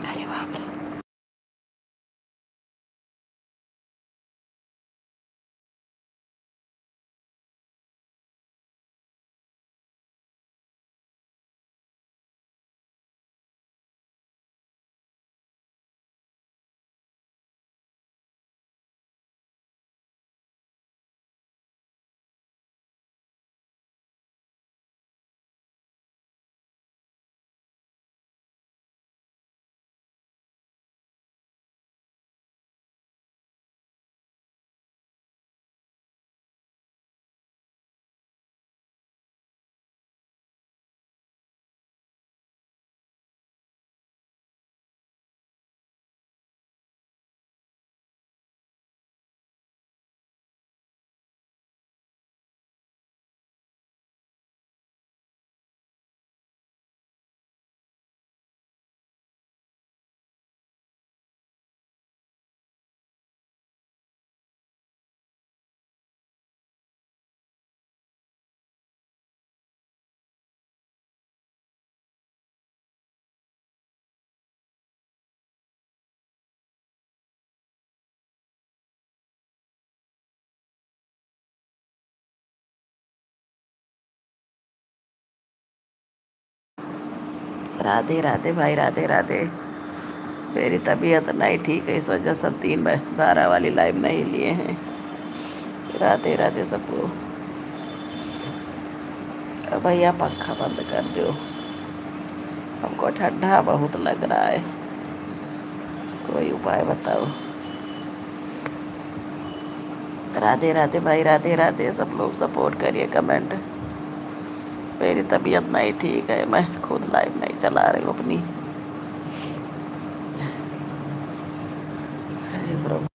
अरे बाप रे। राधे राधे भाई, राधे राधे। मेरी तबीयत नहीं ठीक है, इस वजह से सब 3 12 वाली लाइव नहीं लिए हैं। राधे राधे सबको। भैया पंखा बंद कर दो, हमको ठंडा बहुत लग रहा है, कोई उपाय बताओ। राधे राधे भाई, राधे राधे। सब लोग सपोर्ट करिए, कमेंट। मेरी तबीयत नहीं ठीक है, मैं खुद लाइव नहीं चला रही हूँ अपनी। अरे प्रभु।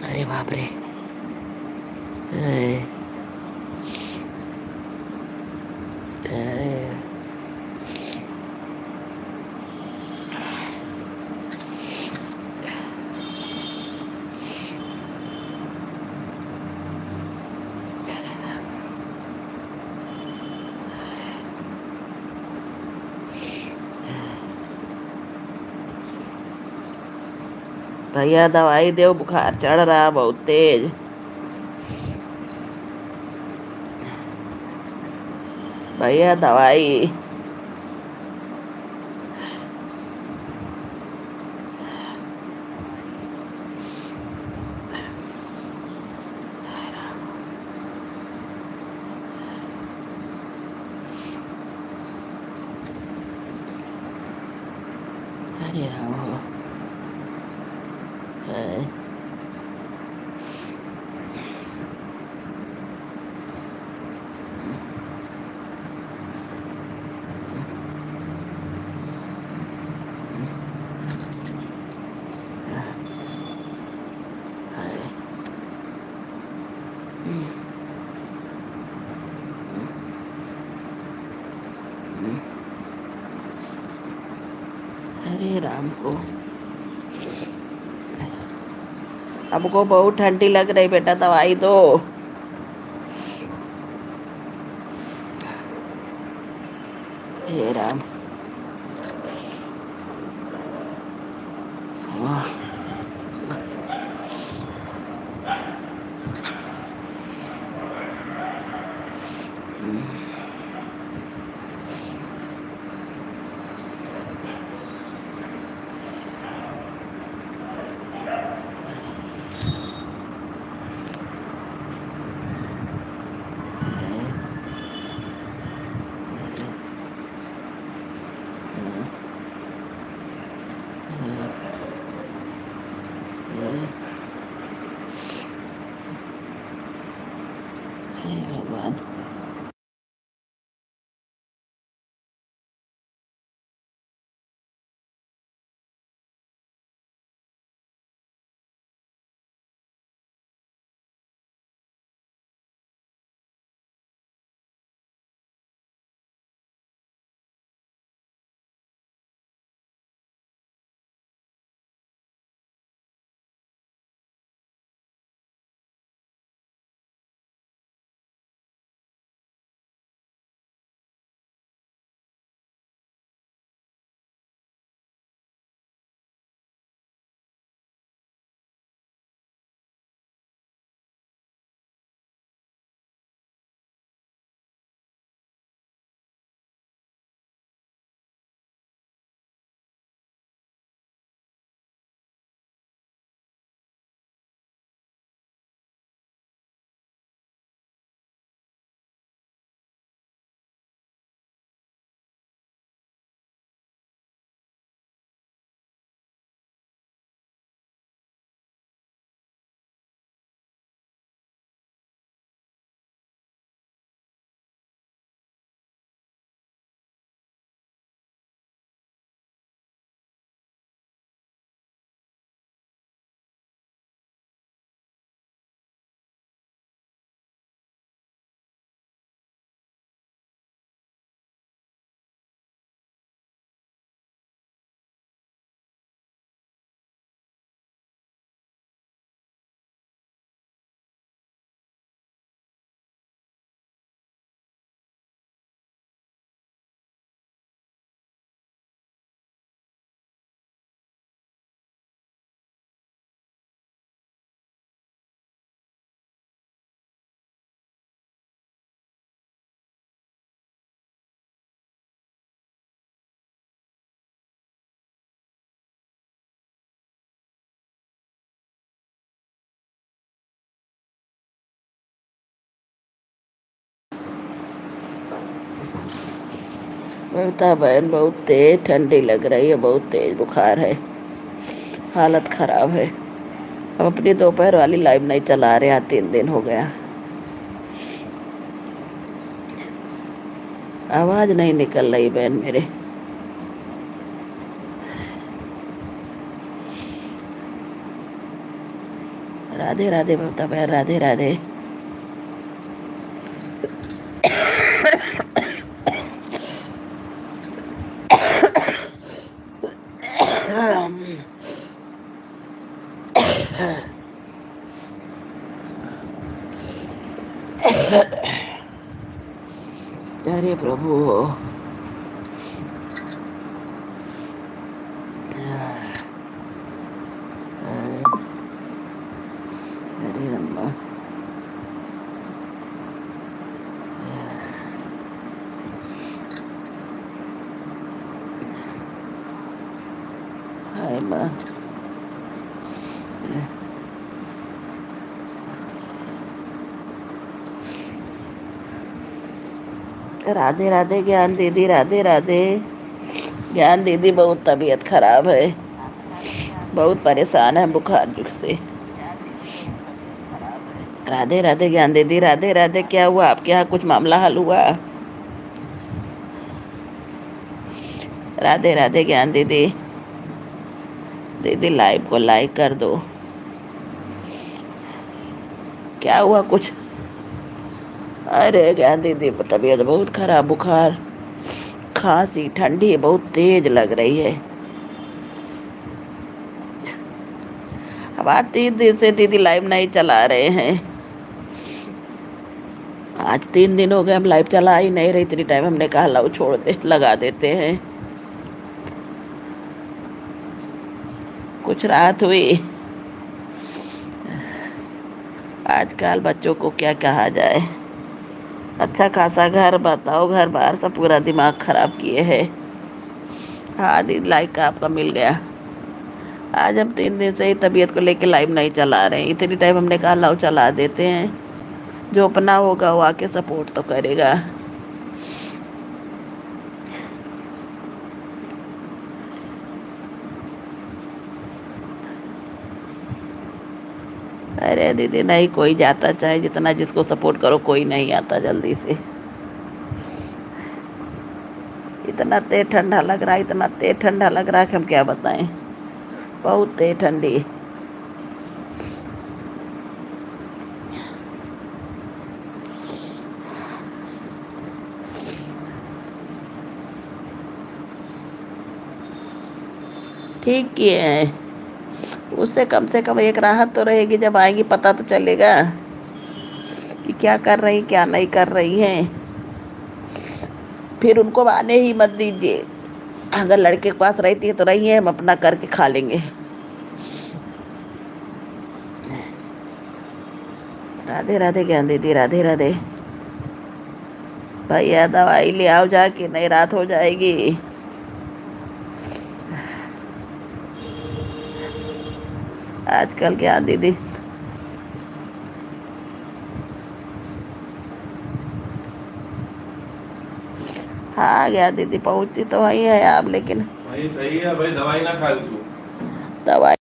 अरे बाप रे। अरे भैया दवाई दो, बुखार चढ़ रहा बहुत तेज। भैया दवाई। अरे राम हो। अरे राम को। हमको बहुत ठंडी लग रही, बेटा दवाई दो। हे राम। हे भगवान। बता बहन, बहुत तेज ठंडी लग रही है, बहुत तेज बुखार है, हालत खराब है। हम अपनी दोपहर वाली लाइव नहीं चला रहे हैं, 3 दिन हो गया। आवाज नहीं निकल रही बहन मेरे। राधे राधे ममता बहन, राधे राधे। अरे प्रभु। हरे अम्मा। हाय माँ। राधे राधे ज्ञान दीदी, राधे राधे। ज्ञान दीदी बहुत तबीयत खराब है, बहुत परेशान है बुखार से। राधे राधे ज्ञान दीदी, राधे राधे। क्या हुआ आपके यहाँ, कुछ मामला हल हुआ? राधे राधे ज्ञान दीदी। दीदी लाइव को लाइक कर दो। क्या हुआ कुछ? अरे ज्ञान दीदी तबीयत बहुत खराब, बुखार, खांसी, ठंडी बहुत तेज लग रही है। अब आज 3 दिन से दीदी लाइव नहीं चला रहे हैं। आज 3 दिन हो गए हम लाइव चला ही नहीं रहे। इतनी टाइम हमने कहा लाओ छोड़ दे, लगा देते हैं, कुछ राहत हुई। आजकल बच्चों को क्या कहा जाए। अच्छा खासा घर बताओ, घर बाहर सब पूरा दिमाग खराब किए है। हाँ दीदी लाइक का आपका मिल गया। आज हम 3 दिन से ही तबीयत को लेके लाइव नहीं चला रहे हैं। इतनी टाइम हमने कहा लाओ चला देते हैं, जो अपना होगा वो आके सपोर्ट तो करेगा। अरे दीदी नहीं कोई जाता, चाहे जितना जिसको सपोर्ट करो कोई नहीं आता जल्दी से। इतना तेज ठंडा लग रहा है, इतना तेज ठंडा लग रहा है कि हम क्या बताएं। बहुत तेज ठंडी। ठीक किए हैं, उससे कम से कम एक राहत तो रहेगी। जब आएगी पता तो चलेगा कि क्या कर रही क्या नहीं कर रही हैं। फिर उनको आने ही मत दीजिए। अगर लड़के के पास रहती है तो रही है, हम अपना करके खा लेंगे। राधे राधे ज्ञान दीदी, राधे राधे। भैया दवाई ले आओ जाके, नहीं रात हो जाएगी। आजकल ज्ञान दीदी। हाँ ज्ञान दीदी पहुंचती तो वही है आप, लेकिन वही सही है भाई, दवाई ना खा तू। दवाई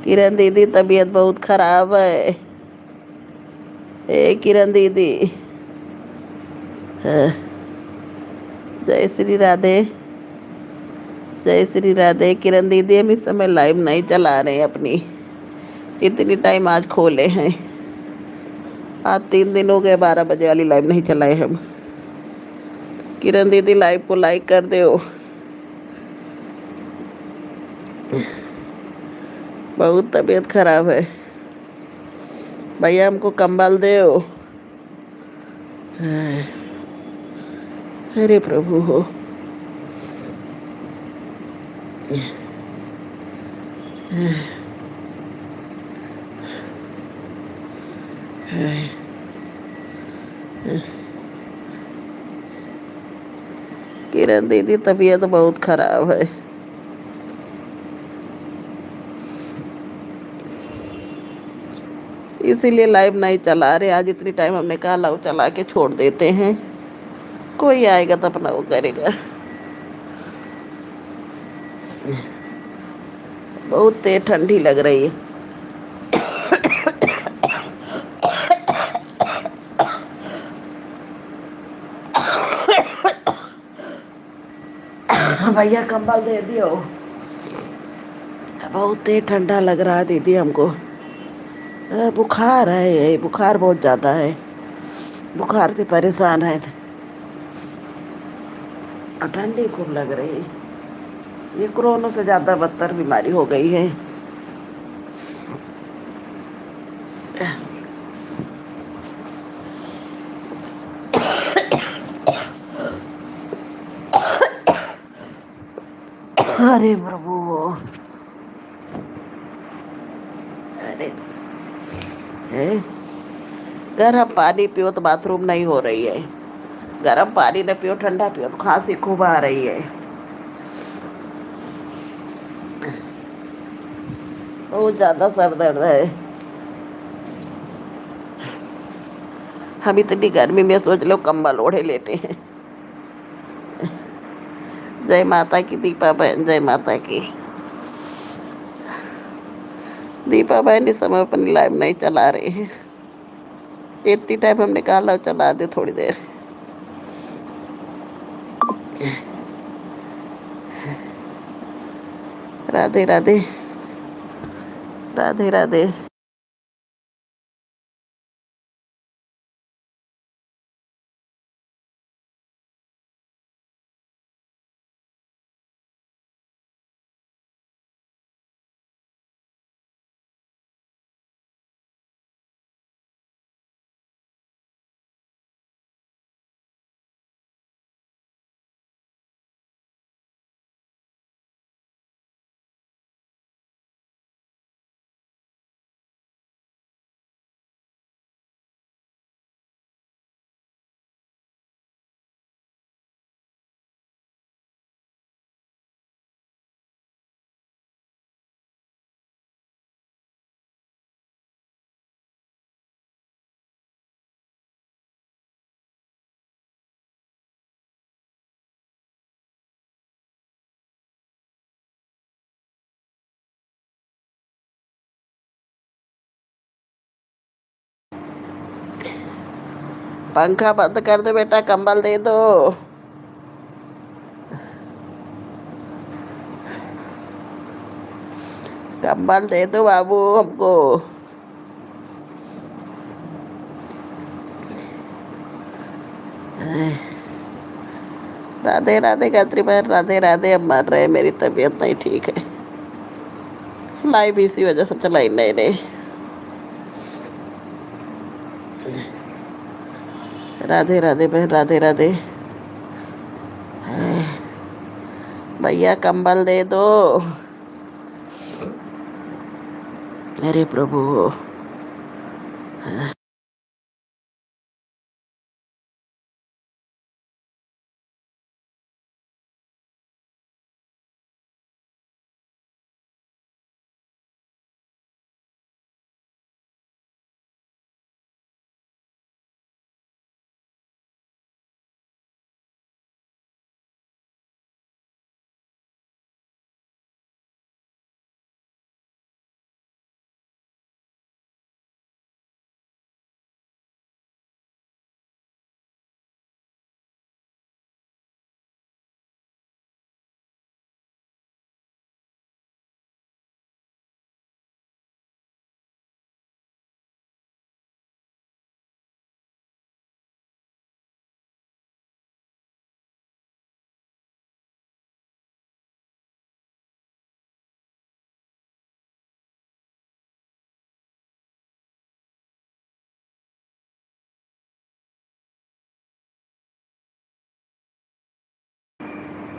किरण दीदी तबीयत बहुत खराब है। किरण दीदी। हाँ, जय श्री राधे। जय श्री राधे। किरण दीदी हम इस समय लाइव नहीं चला रहे हैं अपनी। इतनी टाइम आज खोले हैं। आज 3 दिन हो गए 12 बजे वाली लाइव नहीं चलाए हम। किरण दीदी लाइव को लाइक कर दो। बहुत तबीयत खराब है। भैया हमको कंबल दो। अरे प्रभु हो। किरण दीदी तबीयत बहुत खराब है। इसीलिए लाइव नहीं चला रहे आज। इतनी टाइम हमने कहा लाइव चला के छोड़ देते हैं। कोई आएगा तो अपना वो करेगा। बहुत तेज ठंडी लग रही है। भैया कंबल दे दियो। बहुत तेज ठंडा लग रहा है दीदी हमको। बुखार है। ये बुखार बहुत ज़्यादा है। बुखार से परेशान है। और ठंडी खूब लग रही है। ये कोरोना से ज़्यादा बदतर बीमारी हो गई है। अरे प्रभु। अरे गर्म पानी पियो तो बाथरूम नहीं हो रही है। गर्म पानी न पियो ठंडा पियो तो खांसी खूब आ रही है। बहुत ज़्यादा सर दर्द है। हम इतनी गर्मी में सोच लो कंबल ओढ़े लेते हैं। जय माता की दीपा बहन। जय माता की। दीपा बहन इस समय अपनी लाइव नहीं चला रहे हैं। इतनी टाइम हमने कहा लाइव चला दे थोड़ी देर। राधे राधे। राधे राधे। पंखा बंद कर दो बेटा कंबल दे दो। कंबल दे दो बाबू हमको। राधे राधे गायत्री बहन। राधे राधे। अब मर रहे। मेरी तबीयत नहीं ठीक है। लाइव इसी वजह से चलाई नहीं रहे। राधे राधे बहन। राधे राधे। भैया कंबल दे दो। अरे प्रभु।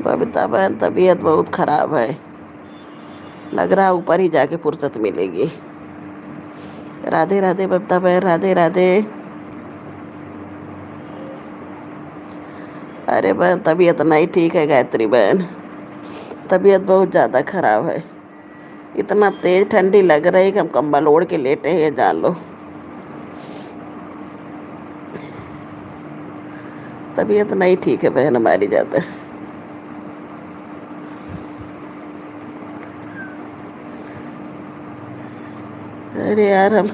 बबीता बहन तबीयत बहुत खराब है। लग रहा ऊपर ही जाके फुर्सत मिलेगी। राधे राधे बबीता बहन, राधे राधे। अरे बहन तबीयत नहीं ठीक है गायत्री बहन, तबीयत बहुत ज़्यादा खराब है। इतना तेज ठंडी लग रही है कि हम कंबल ओढ़ के लेटे हैं, जान लो। तबीयत नहीं ठीक है बहन हमारी ज़्यादा। अरे यार हम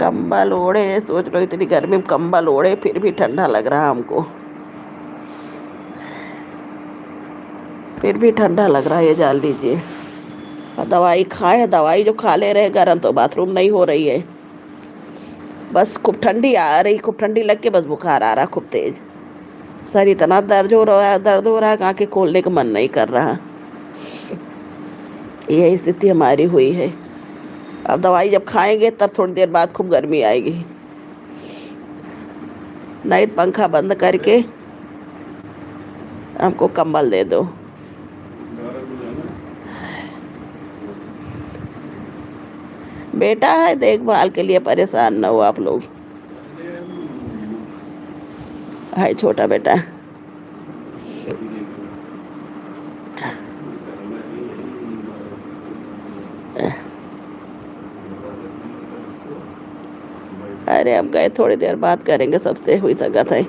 कंबल ओढ़े, सोच लो इतनी गर्मी में कंबल ओढ़े फिर भी ठंडा लग रहा हमको, फिर भी ठंडा लग रहा है, ये जान लीजिए। और दवाई खाए, दवाई जो खा ले रहे गर्म, तो बाथरूम नहीं हो रही है। बस खूब ठंडी आ रही, खूब ठंडी लग के बस बुखार आ रहा खूब तेज। सर इतना दर्द हो रहा है कि आँखें खोलने का मन नहीं कर रहा। यही स्थिति हमारी हुई है। अब दवाई जब खाएंगे तब थोड़ी देर बाद खूब गर्मी आएगी। नहीं तो पंखा बंद करके हमको कंबल दे दो। बेटा है, देखभाल के लिए परेशान ना हो आप लोग। है छोटा बेटा। अरे हम गए, थोड़ी देर बात करेंगे, सबसे हुई संगत है,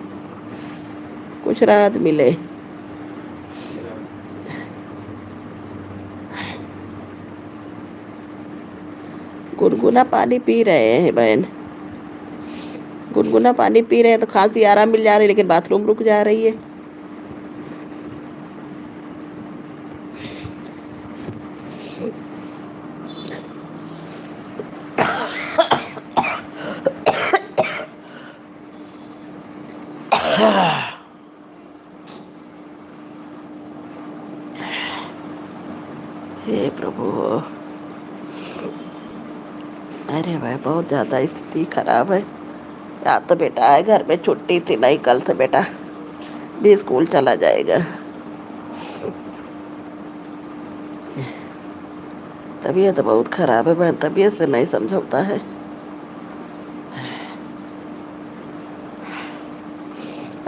कुछ राहत मिले। गुनगुना पानी पी रहे हैं बहन, गुनगुना पानी पी रहे हैं तो खांसी आराम मिल जा रही है, लेकिन बाथरूम रुक जा रही है। हे प्रभु। अरे भाई बहुत ज़्यादा स्थिति खराब है। आज तो बेटा है घर पे, छुट्टी थी, नहीं कल से बेटा भी स्कूल चला जाएगा। तबीयत बहुत खराब है बहन, तबीयत से नहीं समझौता है।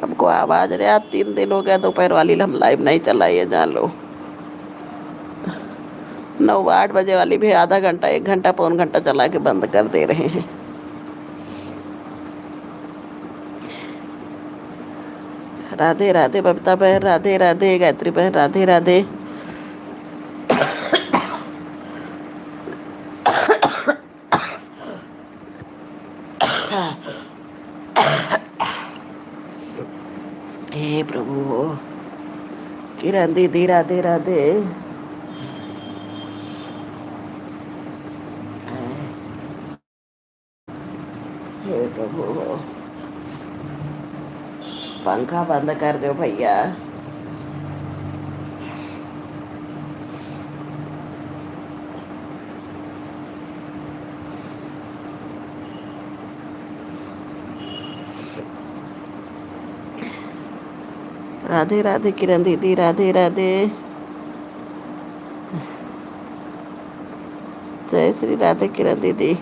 हमको आवाज़ रहे, आज 3 दिन हो गया दोपहर वाली हम लाइव नहीं चलाई है, जान लो। 9-8 बजे वाली भी आधा घंटा 1 घंटा पौन घंटा चला के बंद कर दे रहे हैं। राधे राधे बबीता बहन, राधे राधे गायत्री बहन, राधे राधे। हे प्रभु। किरण दीदी राधे राधे। हे प्रभु, पंखा बंद कर दो भैया। राधे राधे किरण दीदी, राधे राधे। जय श्री राधे किरण दीदी।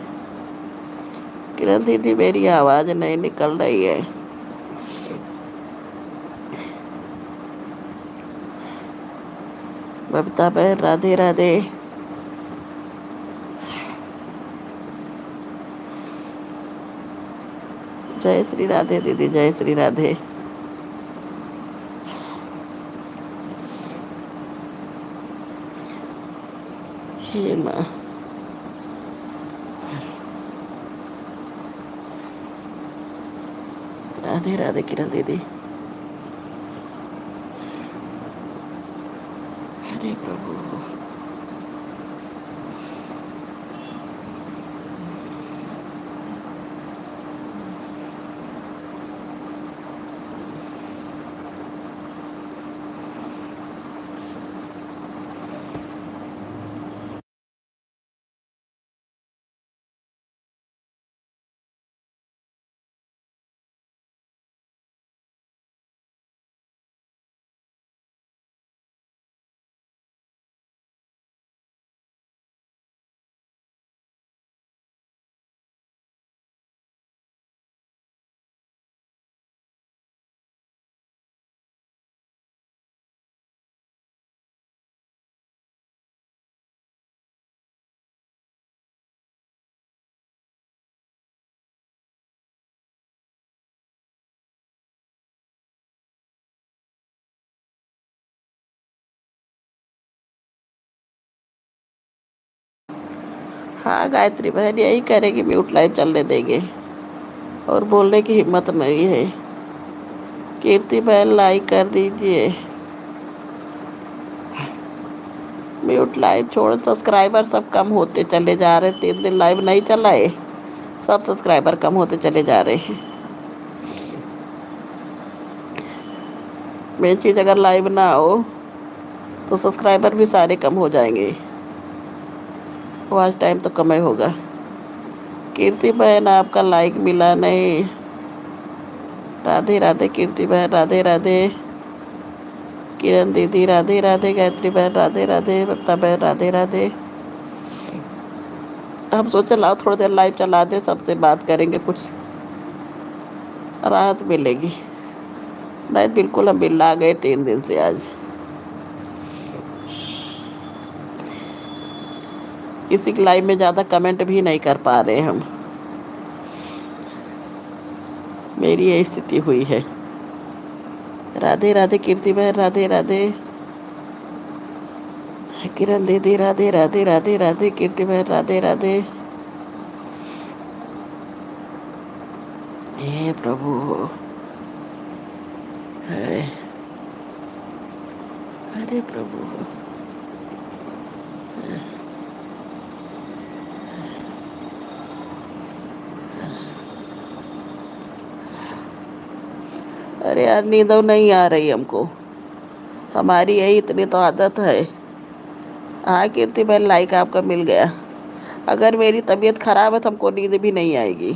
किरण दीदी मेरी आवाज़ नहीं निकल रही है। बबीता बहन राधे राधे। जय श्री राधे दीदी, जय श्री राधे। हे माँ। राधे राधे किरण दीदी। हरे प्रभु। हाँ गायत्री बहन यही करेगी, म्यूट लाइव चलने देंगे और बोलने की हिम्मत नहीं है। कीर्ति बहन लाइक कर दीजिए। म्यूट लाइव छोड़, सब्सक्राइबर सब कम होते चले जा रहे। 3 दिन लाइव नहीं चला है, सब सब्सक्राइबर कम होते चले जा रहे हैं। मेन चीज़ अगर लाइव ना हो तो सब्सक्राइबर भी सारे कम हो जाएंगे। वॉच टाइम तो कम ही होगा। कीर्ति बहन आपका लाइक मिला नहीं। राधे राधे कीर्ति बहन, राधे राधे। किरण दीदी राधे राधे। गायत्री बहन राधे राधे। बत्ता बहन राधे राधे। हम सोचे लाओ थोड़ी देर लाइव चला दे, सबसे बात करेंगे, कुछ राहत मिलेगी। नहीं बिल्कुल हम बिल्ला आ गए 3 दिन से आज। किसी की लाइव में ज़्यादा कमेंट भी नहीं कर पा रहे हम। मेरी ये स्थिति हुई है। राधे राधे कीर्ति बहन राधे राधे। किरण दीदी राधे राधे। राधे राधे कीर्ति बहन राधे राधे। हे प्रभु है। अरे प्रभु। अरे यार नींद नहीं आ रही हमको, हमारी यही इतनी तो आदत है। हाँ कीर्ति बहन लाइक आपका मिल गया। अगर मेरी तबीयत खराब है तो हमको नींद भी नहीं आएगी।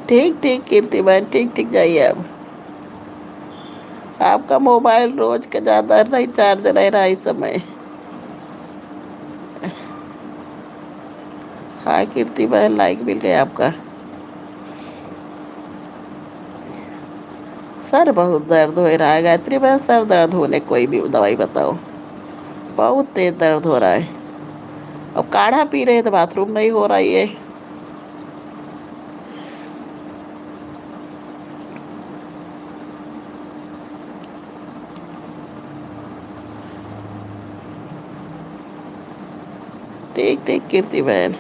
ठीक ठीक कीर्ति बहन, ठीक ठीक जाइए अब। आपका मोबाइल रोज का ज़्यादा नहीं चार्ज रह रहा इस समय। हाँ कीर्ति बहन लाइक मिल गया आपका। सर बहुत दर्द हो रहा है गायत्री बहन, सर दर्द होने कोई भी दवाई बताओ। बहुत तेज दर्द हो रहा है। अब काढ़ा पी रहे हैं तो बाथरूम नहीं हो रहा है। ठीक ठीक कीर्ति बहन।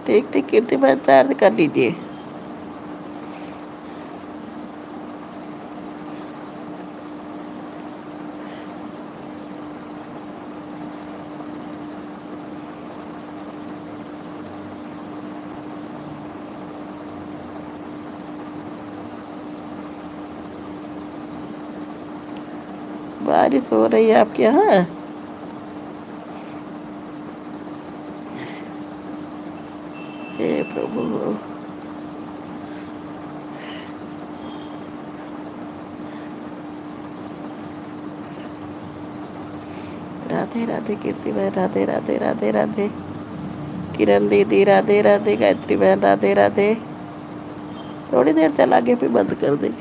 ठीक ठीक कीर्ति बहन, चार्ज कर लीजिए। बारिश हो रही है आपके यहाँ? हे प्रभु। राधे राधे कीर्ति बहन राधे राधे। राधे राधे किरण दीदी राधे राधे। गायत्री बहन राधे राधे। थोड़ी देर चला के फिर बंद कर दे।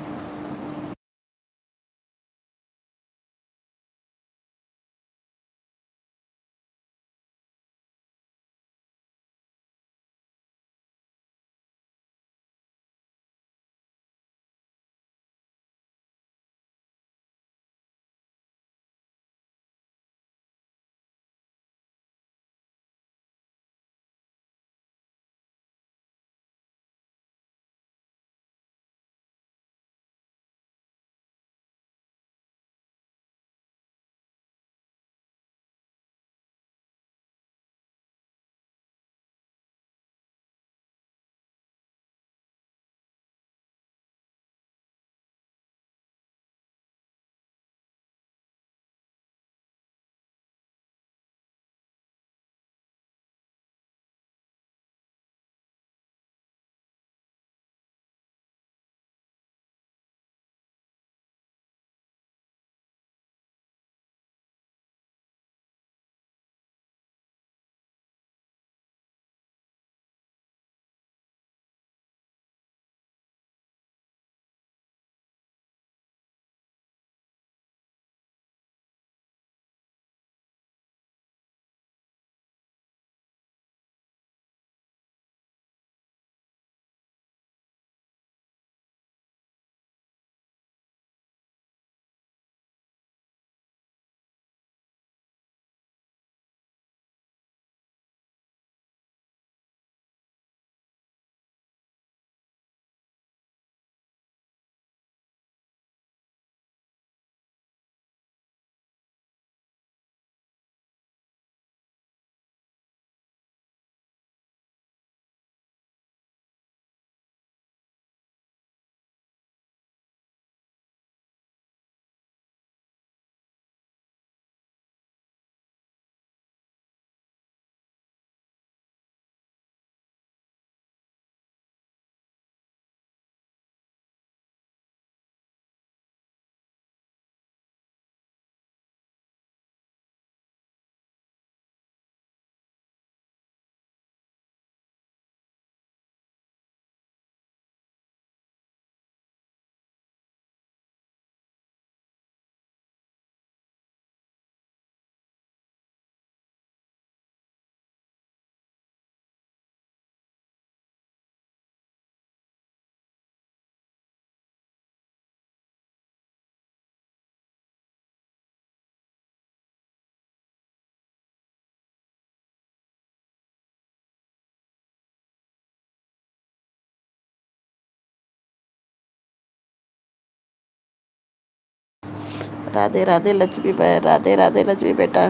राधे राधे लक्ष्मी बहन, राधे राधे लक्ष्मी बेटा।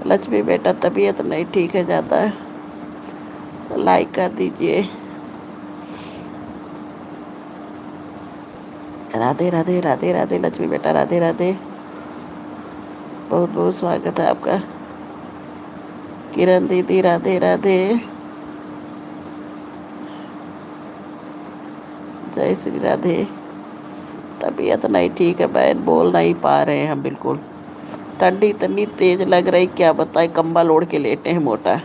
लक्ष्मी बेटा तबीयत नहीं ठीक है ज़्यादा, तो लाइक कर दीजिए। राधे राधे राधे राधे लक्ष्मी बेटा, राधे राधे। बहुत बहुत स्वागत है आपका। किरण दीदी राधे राधे। जय श्री राधे। तबीयत नहीं ठीक है बहन, बोल नहीं पा रहे हैं हम बिल्कुल। ठंडी इतनी तेज लग रही, क्या बताए, कंबल ओढ़ के लेटे हैं मोटा।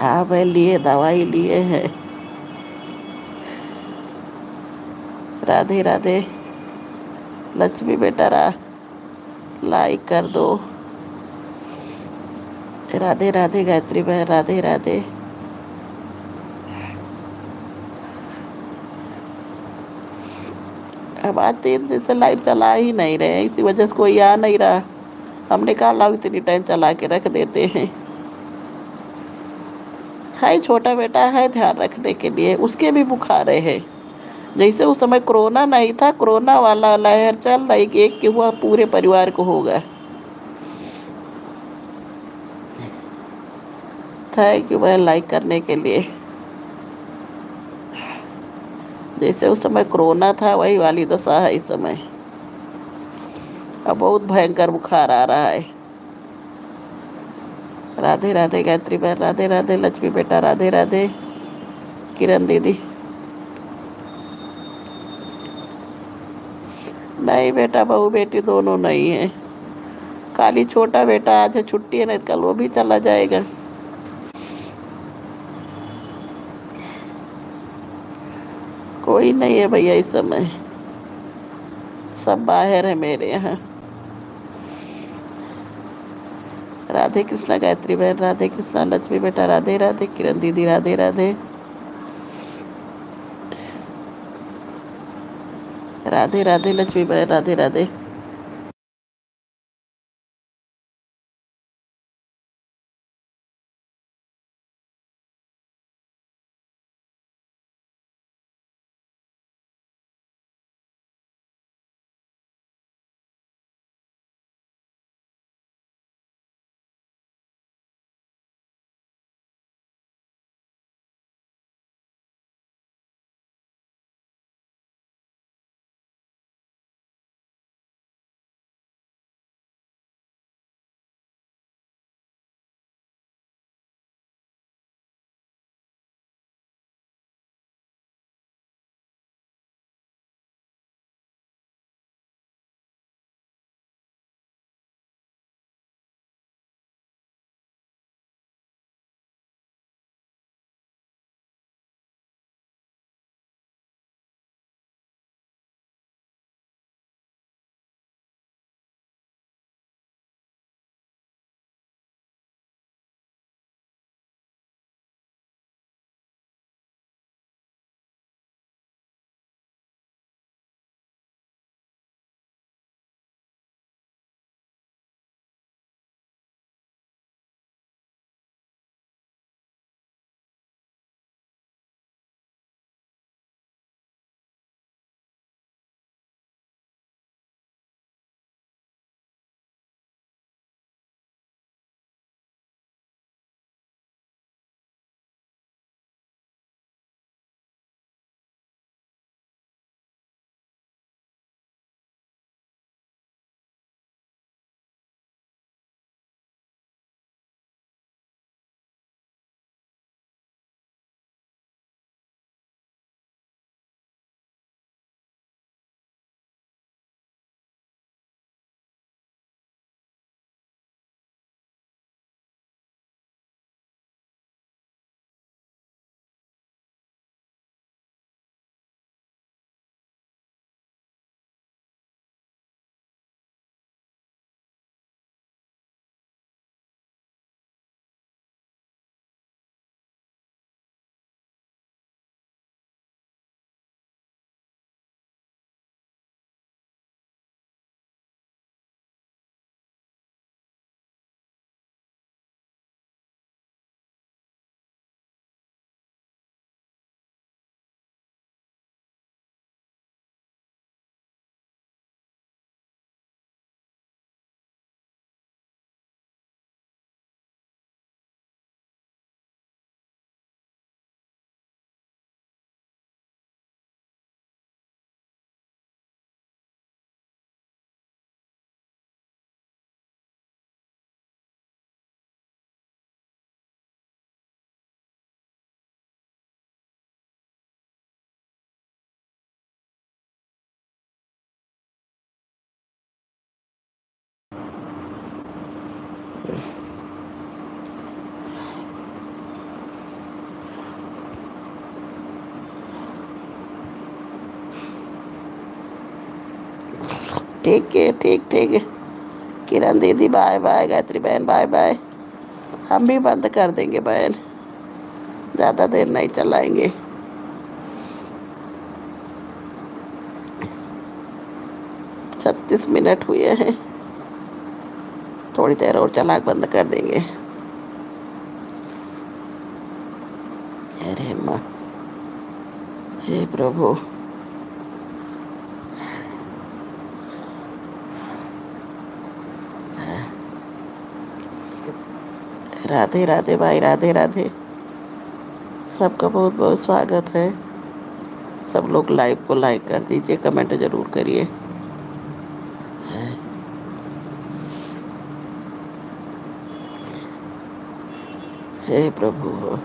हाँ भाई, लिए दवाई लिए हैं। राधे राधे लक्ष्मी बेटा, लाइक कर दो। राधे राधे गायत्री बहन, राधे राधे। अब आज 3 दिन से लाइव चला ही नहीं रहे, इसी वजह से कोई आ नहीं रहा। हमने कहा लाओ इतनी टाइम चला के रख देते हैं। है छोटा बेटा है, ध्यान रखने के लिए। उसके भी बुखार है, जैसे उस समय कोरोना नहीं था, कोरोना वाला लहर चल रही कि एक के हुआ पूरे परिवार को होगा। थैंक यू बहन लाइक करने के लिए। जैसे उस समय कोरोना था, वही वाली दशा है इस समय। अब बहुत भयंकर बुखार आ रहा है। राधे राधे गायत्री बहन, राधे राधे लक्ष्मी बेटा, राधे राधे। किरण दीदी, नहीं बेटा, बहू बेटी दोनों नहीं है। खाली छोटा बेटा आज है छुट्टी है, नहीं कल वो भी चला जाएगा। कोई नहीं है भैया इस समय, सब बाहर है मेरे यहाँ। राधे कृष्णा गायत्री बहन, राधे कृष्णा लक्ष्मी बेटा, राधे राधे। किरण दीदी राधे राधे। राधे राधे लक्ष्मी बहन, राधे राधे। ठीक है, ठीक ठीक है। किरण दीदी बाय बाय, गायत्री बहन बाय बाय। हम भी बंद कर देंगे बहन, ज़्यादा देर नहीं चलाएंगे। 36 मिनट हुए हैं, थोड़ी देर और चला के बंद कर देंगे। अरे माँ, हे प्रभु। राधे राधे भाई, राधे राधे। सबका बहुत बहुत स्वागत है। सब लोग लाइव को लाइक कर दीजिए, कमेंट ज़रूर करिए। हे प्रभु।